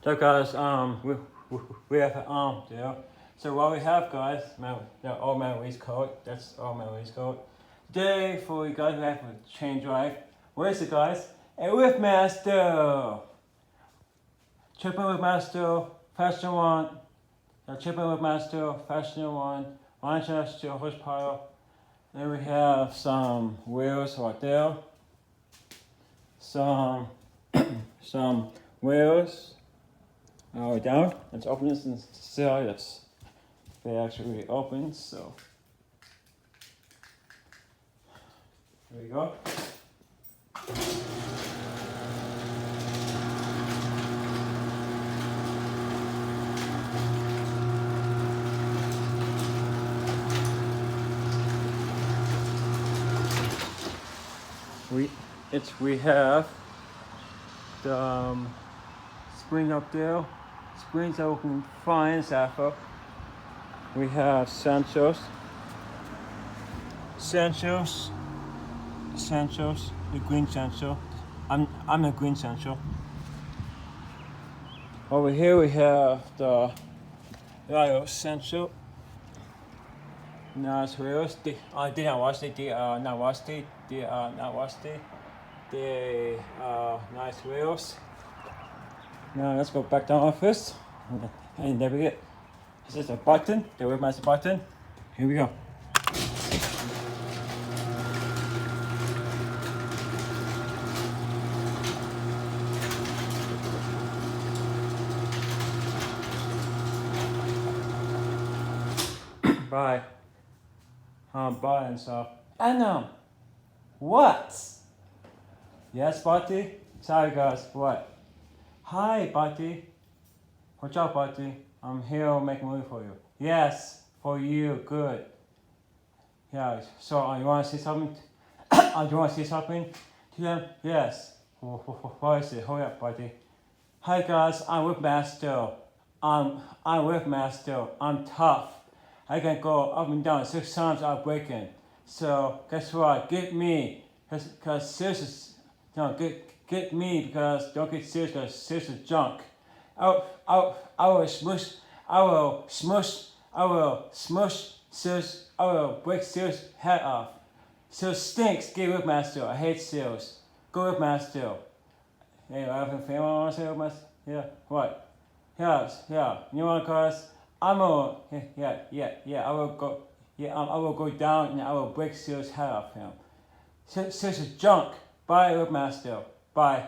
So guys, we have there. So what we have, guys, all my waistcoat. That's all my waistcoat. Today for you guys, we have a chain drive. Where is it, guys? A with master. Tripping with master. Fashion one. Tripping with master. Fashion one. 160 horsepower. Then we have some wheels right there. Some wheels. Down. Let's open this and see how they actually open. So there we go. We have the spring up there. Springs open fine, Sappho. We have Sanchos, the green Sancho. I'm a green Sancho. Over here we have the Rayo Sancho. Nice wheels. They are not rusty. They are nice wheels. Now let's go back to the office and navigate. This is a button, the webmaster button. Here we go. Bye. Bye and stuff. And what? Yes, Buddy? Sorry guys, what? Hi, Buddy. What's up, Buddy? I'm here making money for you. Yes, for you. Good. Yeah. So you want to say something? You want to say something to them? Yes. What is it? Hurry up, Buddy. Hi guys, I'm with Master. I'm with Master. I'm tough. I can go up and down 6 times without breaking. So guess what? Get me, cause serious is get me because don't get serious because serious is junk. I will smush serious. I will break serious head off. Serious stinks. Get with master. I hate serious. Go with master. Hey, I have a family. I want to say with master. Yeah. What? Yeah. You know what, guys? I will go. Yeah, I will go down and I will break serious head off him. Serious is junk. Bye, with master. Bye.